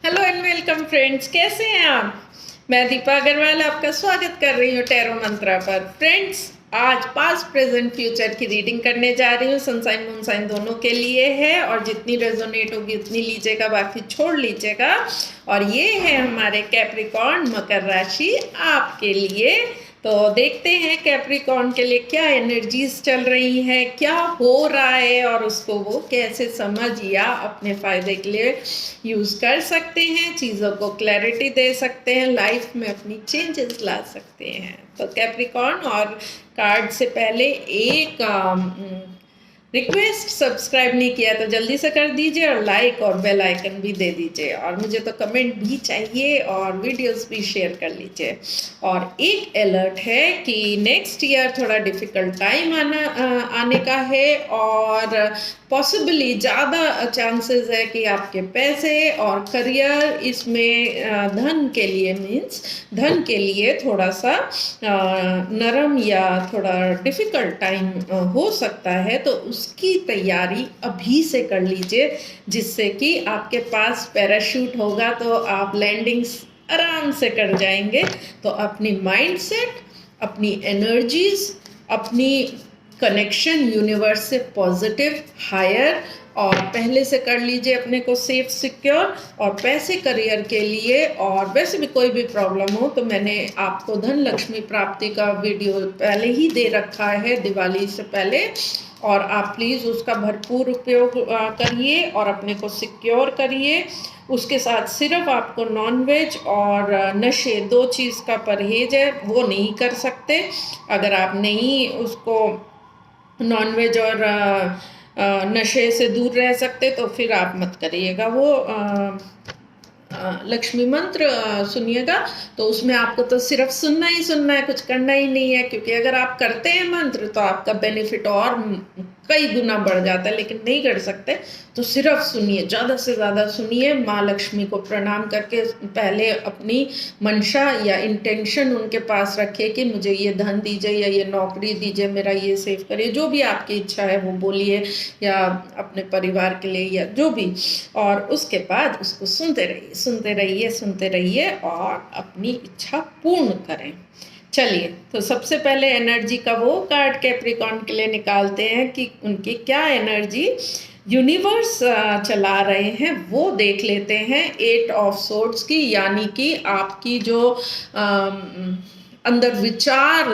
Hello and welcome friends, कैसे हैं आप। मैं दीपा अग्रवाल आपका स्वागत कर रही हूँ टैरो मंत्रा पर। फ्रेंड्स, आज पास्ट प्रेजेंट फ्यूचर की रीडिंग करने जा रही हूँ। सनसाइन मूनसाइन दोनों के लिए है और जितनी रेजोनेट होगी उतनी लीजिएगा, बाकी छोड़ लीजिएगा। और ये है हमारे कैप्रिकॉर्न मकर राशि आपके लिए। तो देखते हैं कैप्रिकॉर्न के लिए क्या एनर्जीज चल रही हैं, क्या हो रहा है और उसको वो कैसे समझ या अपने फायदे के लिए यूज कर सकते हैं, चीज़ों को क्लैरिटी दे सकते हैं, लाइफ में अपनी चेंजेस ला सकते हैं। तो कैप्रिकॉर्न, और कार्ड से पहले एक रिक्वेस्ट, सब्सक्राइब नहीं किया तो जल्दी से कर दीजिए और लाइक और बेल आइकन भी दे दीजिए। और मुझे तो कमेंट भी चाहिए और वीडियोस भी शेयर कर लीजिए। और एक अलर्ट है कि नेक्स्ट ईयर थोड़ा डिफ़िकल्ट टाइम आने का है और पॉसिबली ज़्यादा चांसेस है कि आपके पैसे और करियर इसमें धन के लिए धन के लिए थोड़ा सा नरम या थोड़ा डिफ़िकल्ट टाइम हो सकता है। तो उसकी तैयारी अभी से कर लीजिए, जिससे कि आपके पास पैराशूट होगा तो आप लैंडिंग्स आराम से कर जाएंगे। तो अपनी माइंडसेट, अपनी एनर्जीज, अपनी कनेक्शन यूनिवर्स से पॉजिटिव, हायर और पहले से कर लीजिए अपने को सेफ, सिक्योर। और पैसे, करियर के लिए और वैसे भी कोई भी प्रॉब्लम हो तो मैंने आपको धन लक्ष्मी प्राप्ति का वीडियो पहले ही दे रखा है दिवाली से पहले, और आप प्लीज़ उसका भरपूर उपयोग करिए और अपने को सिक्योर करिए। उसके साथ सिर्फ आपको नॉनवेज और नशे, दो चीज़ का परहेज है, वो नहीं कर सकते। अगर आप नहीं उसको नॉनवेज और नशे से दूर रह सकते तो फिर आप मत करिएगा वो लक्ष्मी मंत्र सुनिएगा। तो उसमें आपको तो सिर्फ सुनना ही सुनना है, कुछ करना ही नहीं है, क्योंकि अगर आप करते हैं मंत्र तो आपका बेनिफिट और कई गुना बढ़ जाता है। लेकिन नहीं कर सकते तो सिर्फ सुनिए, ज़्यादा से ज़्यादा सुनिए। माँ लक्ष्मी को प्रणाम करके पहले अपनी मंशा या इंटेंशन उनके पास रखिए कि मुझे ये धन दीजिए या ये नौकरी दीजिए, मेरा ये सेव करिए, जो भी आपकी इच्छा है वो बोलिए, या अपने परिवार के लिए या जो भी। और उसके बाद उसको सुनते रहिए, सुनते रहिए, सुनते रहिए और अपनी इच्छा पूर्ण करें। चलिए, तो सबसे पहले एनर्जी का वो कार्ड कैप्रिकॉर्न के लिए निकालते हैं कि उनकी क्या एनर्जी यूनिवर्स चला रहे हैं, वो देख लेते हैं। 8 ऑफ सोर्ड्स की, यानी कि आपकी जो अंदर विचार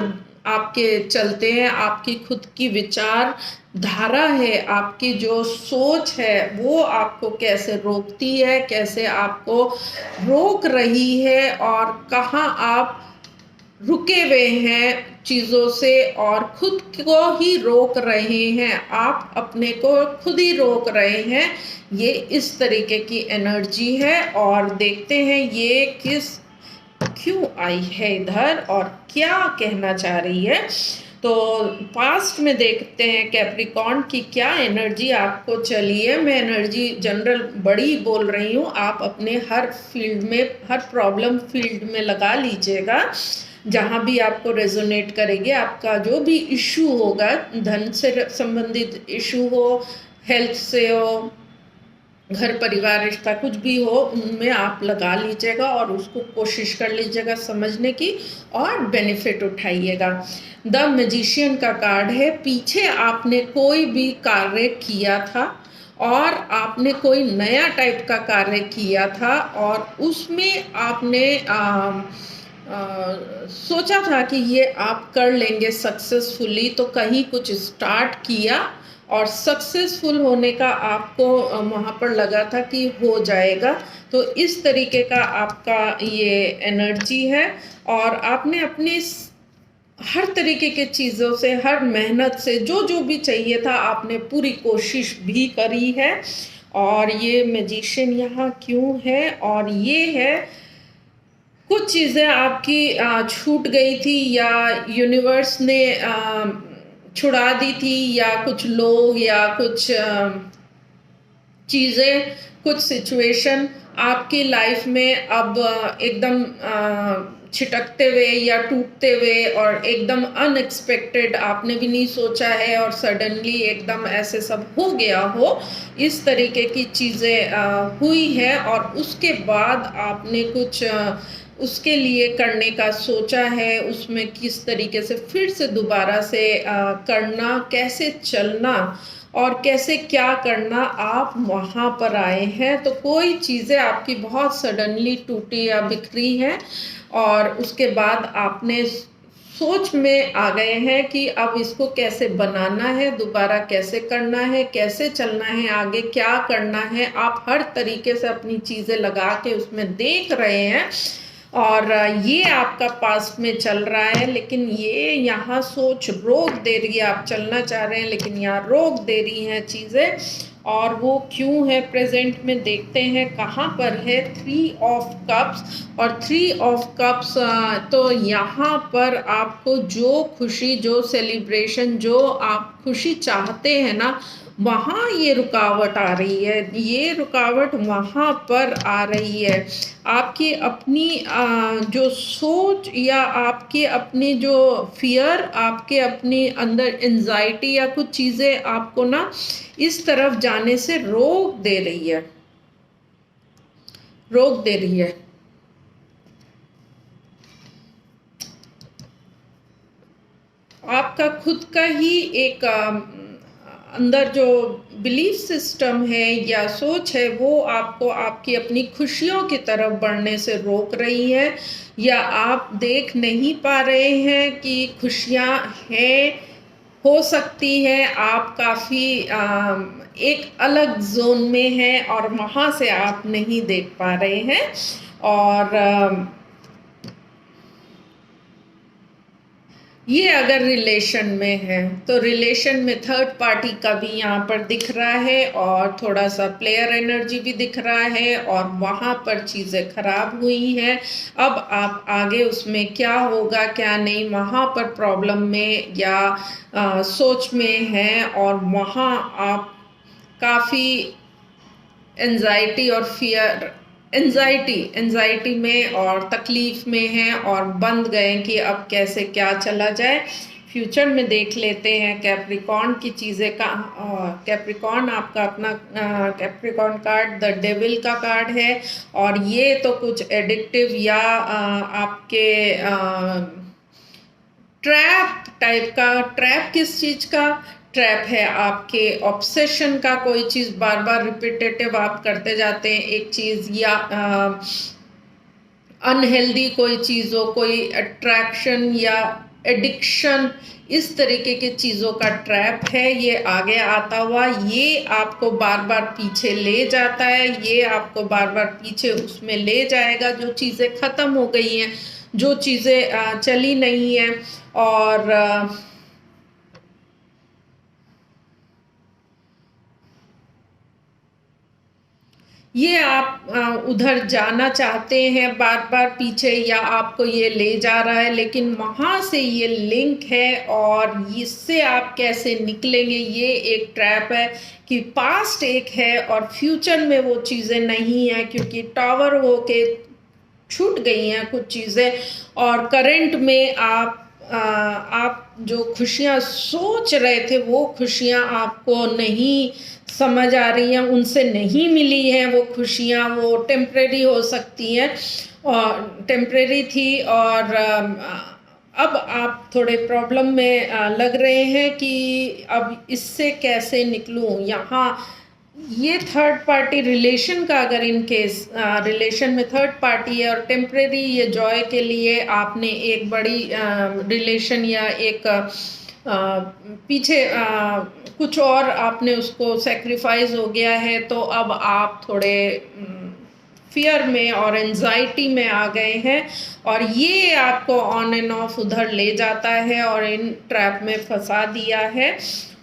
आपके चलते हैं, आपकी खुद की विचार धारा है, आपकी जो सोच है वो आपको कैसे रोकती है, कैसे आपको रोक रही है, और कहाँ आप रुके हुए हैं चीज़ों से और खुद को ही रोक रहे हैं, आप अपने को खुद ही रोक रहे हैं। ये इस तरीके की एनर्जी है। और देखते हैं ये क्यों आई है इधर और क्या कहना चाह रही है। तो पास्ट में देखते हैं कैप्रिकॉर्न की क्या एनर्जी आपको चली है। मैं एनर्जी जनरल बड़ी बोल रही हूँ, आप अपने हर फील्ड में, हर प्रॉब्लम फील्ड में लगा लीजिएगा, जहाँ भी आपको रेजोनेट करेंगे। आपका जो भी इशू होगा, धन से संबंधित इशू हो, हेल्थ से हो, घर परिवार रिश्ता, कुछ भी हो, उनमें आप लगा लीजिएगा और उसको कोशिश कर लीजिएगा समझने की और बेनिफिट उठाइएगा। द मैजिशियन का कार्ड है। पीछे आपने कोई भी कार्य किया था और आपने कोई नया टाइप का कार्य किया था और उसमें आपने सोचा था कि ये आप कर लेंगे सक्सेसफुली, तो कहीं कुछ स्टार्ट किया और सक्सेसफुल होने का आपको वहाँ पर लगा था कि हो जाएगा। तो इस तरीके का आपका ये एनर्जी है। और आपने अपनी हर तरीके के चीज़ों से, हर मेहनत से जो जो भी चाहिए था, आपने पूरी कोशिश भी करी है। और ये मैजिशियन यहाँ क्यों है, और ये है कुछ चीज़ें आपकी छूट गई थी या यूनिवर्स ने छुड़ा दी थी, या कुछ लोग या कुछ चीज़ें, कुछ सिचुएशन आपकी लाइफ में अब एकदम छिटकते हुए या टूटते हुए और एकदम अनएक्सपेक्टेड, आपने भी नहीं सोचा है और सडनली एकदम ऐसे सब हो गया हो, इस तरीके की चीज़ें हुई है और उसके बाद आपने कुछ उसके लिए करने का सोचा है, उसमें किस तरीके से फिर से दोबारा से करना, कैसे चलना और कैसे क्या करना, आप वहाँ पर आए हैं। तो कोई चीज़ें आपकी बहुत सडनली टूटी या बिखरी हैं और उसके बाद आपने सोच में आ गए हैं कि अब इसको कैसे बनाना है, दोबारा कैसे करना है, कैसे चलना है, आगे क्या करना है। आप हर तरीके से अपनी चीज़ें लगा के उसमें देख रहे हैं और ये आपका पास्ट में चल रहा है, लेकिन ये यहाँ सोच रोक दे रही है। आप चलना चाह रहे हैं लेकिन यहाँ रोक दे रही हैं चीज़ें, और वो क्यों है प्रेजेंट में देखते हैं कहाँ पर है। 3 ऑफ कप्स और 3 ऑफ कप्स, तो यहाँ पर आपको जो खुशी, जो सेलिब्रेशन, जो आप खुशी चाहते हैं ना, वहाँ ये रुकावट आ रही है। ये रुकावट वहाँ पर आ रही है। आपकी अपनी जो सोच या आपके अपनी जो फियर, आपके अपने अंदर एंजाइटी या कुछ चीज़ें आपको ना इस तरफ जाने से रोक दे रही है, रोक दे रही है। आपका खुद का ही एक अंदर जो बिलीफ सिस्टम है या सोच है, वो आपको आपकी अपनी खुशियों की तरफ बढ़ने से रोक रही है, या आप देख नहीं पा रहे हैं कि खुशियाँ हैं, हो सकती है आप काफ़ी एक अलग जोन में हैं और वहाँ से आप नहीं देख पा रहे हैं। और ये अगर रिलेशन में है तो रिलेशन में थर्ड पार्टी का भी यहाँ पर दिख रहा है और थोड़ा सा प्लेयर एनर्जी भी दिख रहा है और वहाँ पर चीज़ें खराब हुई हैं। अब आप आगे उसमें क्या होगा क्या नहीं, वहाँ पर प्रॉब्लम में या सोच में हैं और वहाँ आप काफ़ी एंजाइटी और फियर, एंजाइटी में और तकलीफ में हैं और बंद गए कि अब कैसे क्या चला जाए। फ्यूचर में देख लेते हैं कैप्रिकॉर्न की चीज़ें का। कैप्रिकॉर्न आपका अपना कैप्रिकॉर्न कार्ड द डेविल का कार्ड है और ये तो कुछ एडिक्टिव या आपके ट्रैप टाइप का। ट्रैप किस चीज़ का ट्रैप है? आपके ऑब्सेशन का, कोई चीज़ बार बार रिपीटेटिव आप करते जाते हैं एक चीज़, या अनहेल्दी कोई चीज़ हो, कोई अट्रैक्शन या एडिक्शन, इस तरीके की चीज़ों का ट्रैप है। ये आगे आता हुआ ये आपको बार बार पीछे ले जाता है, ये आपको बार बार पीछे उसमें ले जाएगा। जो चीज़ें ख़त्म हो गई हैं, जो चीज़ें चली नहीं हैं, और ये आप उधर जाना चाहते हैं बार बार पीछे, या आपको ये ले जा रहा है, लेकिन वहाँ से ये लिंक है और इससे आप कैसे निकलेंगे, ये एक ट्रैप है कि पास्ट एक है और फ्यूचर में वो चीज़ें नहीं है, क्योंकि टावर हो के छूट गई हैं कुछ चीज़ें और करंट में आप जो खुशियाँ सोच रहे थे वो खुशियाँ आपको नहीं समझ आ रही हैं, उनसे नहीं मिली हैं वो खुशियाँ। वो टेम्परेरी हो सकती हैं और टेम्परेरी थी, और अब आप थोड़े प्रॉब्लम में लग रहे हैं कि अब इससे कैसे निकलूं। यहाँ ये थर्ड पार्टी रिलेशन का, अगर इन केस रिलेशन में थर्ड पार्टी है और टेम्परेरी ये जॉय के लिए आपने एक बड़ी रिलेशन या एक पीछे कुछ और आपने उसको सेक्रीफाइस हो गया है, तो अब आप थोड़े फियर में और एंजाइटी में आ गए हैं और ये आपको ऑन एंड ऑफ उधर ले जाता है और इन ट्रैप में फंसा दिया है।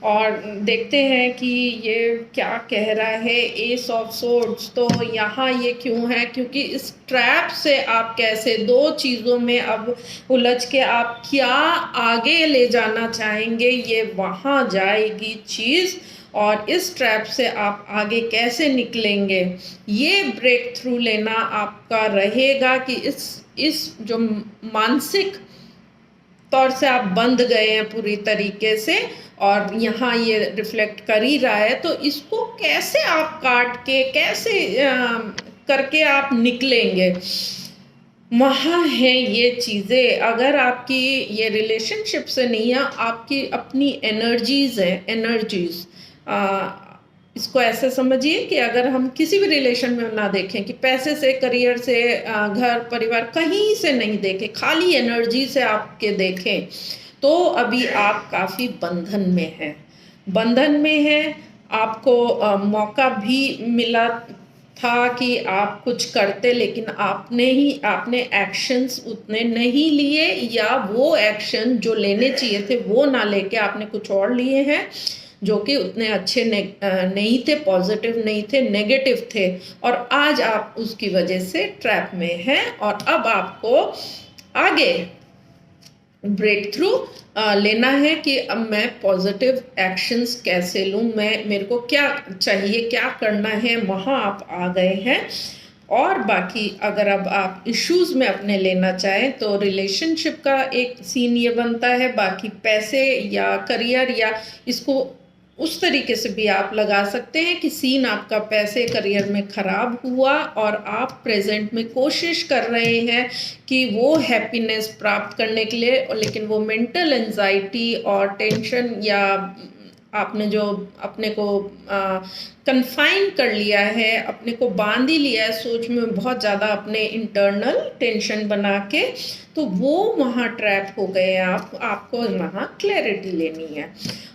और देखते हैं कि ये क्या कह रहा है। एस ऑफ सोर्ड्स, तो यहाँ ये क्यों है, क्योंकि इस ट्रैप से आप कैसे दो चीज़ों में अब उलझ के आप क्या आगे ले जाना चाहेंगे, ये वहाँ जाएगी चीज़। और इस ट्रैप से आप आगे कैसे निकलेंगे, ये ब्रेक थ्रू लेना आपका रहेगा कि इस जो मानसिक तौर से आप बंध गए हैं पूरी तरीके से, और यहाँ ये रिफ्लेक्ट कर ही रहा है, तो इसको कैसे आप काट के कैसे करके आप निकलेंगे, वहाँ है ये चीज़ें। अगर आपकी ये रिलेशनशिप से नहीं है, आपकी अपनी एनर्जीज़ है, एनर्जीज़, इसको ऐसे समझिए कि अगर हम किसी भी रिलेशन में ना देखें कि पैसे से, करियर से, घर परिवार कहीं से नहीं देखें, खाली एनर्जी से आपके देखें, तो अभी आप काफ़ी बंधन में हैं, बंधन में हैं। आपको मौका भी मिला था कि आप कुछ करते, लेकिन आपने एक्शंस उतने नहीं लिए, या वो एक्शन जो लेने चाहिए थे वो ना लेके आपने कुछ और लिए हैं जो कि उतने अच्छे नहीं थे, पॉजिटिव नहीं थे, नेगेटिव थे, और आज आप उसकी वजह से ट्रैप में हैं। और अब आपको आगे ब्रेक थ्रू लेना है कि अब मैं पॉजिटिव एक्शंस कैसे लूँ, मेरे को क्या चाहिए, क्या करना है, वहाँ आप आ गए हैं। और बाकी अगर अब आप इश्यूज में अपने लेना चाहें तो रिलेशनशिप का एक सीन ये बनता है, बाकी पैसे या करियर, या इसको उस तरीके से भी आप लगा सकते हैं कि सीन आपका पैसे करियर में ख़राब हुआ और आप प्रेजेंट में कोशिश कर रहे हैं कि वो हैप्पीनेस प्राप्त करने के लिए, लेकिन वो मेंटल एंजाइटी और टेंशन, या आपने जो अपने को कन्फाइन कर लिया है, अपने को बांध ही लिया है सोच में बहुत ज़्यादा, अपने इंटरनल टेंशन बना के, तो वो वहाँ ट्रैप हो गए हैं आपको वहाँ क्लैरिटी लेनी है।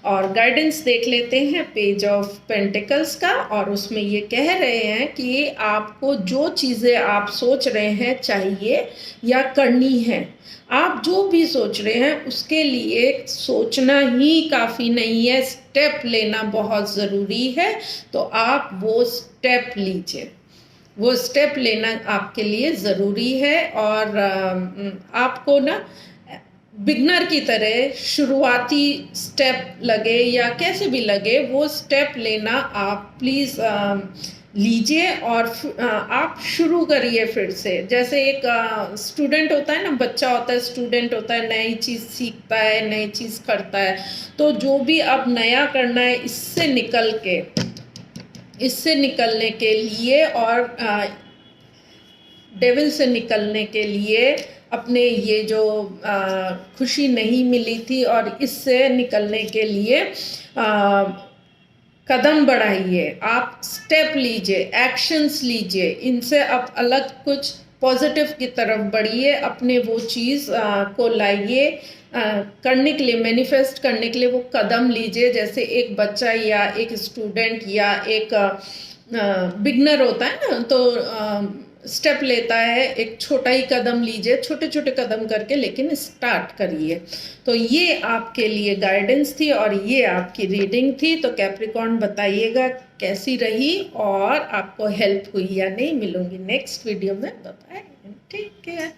और गाइडेंस देख लेते हैं पेज ऑफ पेंटिकल्स का, और उसमें ये कह रहे हैं कि आपको जो चीज़ें आप सोच रहे हैं चाहिए या करनी है, आप जो भी सोच रहे हैं उसके लिए सोचना ही काफ़ी नहीं है, स्टेप लेना बहुत ज़रूरी है। तो आप वो स्टेप लीजिए, वो स्टेप लेना आपके लिए ज़रूरी है। और आपको ना बिगनर की तरह शुरुआती स्टेप लगे या कैसे भी लगे, वो स्टेप लेना आप प्लीज़ लीजिए, और आप शुरू करिए फिर से। जैसे एक स्टूडेंट होता है ना, बच्चा होता है, स्टूडेंट होता है, नई चीज़ सीखता है, नई चीज़ करता है, तो जो भी अब नया करना है, इससे निकलने के लिए और डेविल से निकलने के लिए, अपने ये जो खुशी नहीं मिली थी और इससे निकलने के लिए कदम बढ़ाइए, आप स्टेप लीजिए, एक्शंस लीजिए, इनसे अब अलग कुछ पॉजिटिव की तरफ बढ़िए, अपने वो चीज़ को लाइए, करने के लिए, मैनिफेस्ट करने के लिए वो कदम लीजिए। जैसे एक बच्चा या एक स्टूडेंट या एक बिगनर होता है ना, तो स्टेप लेता है, एक छोटा ही कदम लीजिए, छोटे छोटे कदम करके, लेकिन स्टार्ट करिए। तो ये आपके लिए गाइडेंस थी और ये आपकी रीडिंग थी। तो कैप्रिकॉर्न बताइएगा कैसी रही और आपको हेल्प हुई या नहीं। मिलूंगी नेक्स्ट वीडियो में। Bye bye, take care.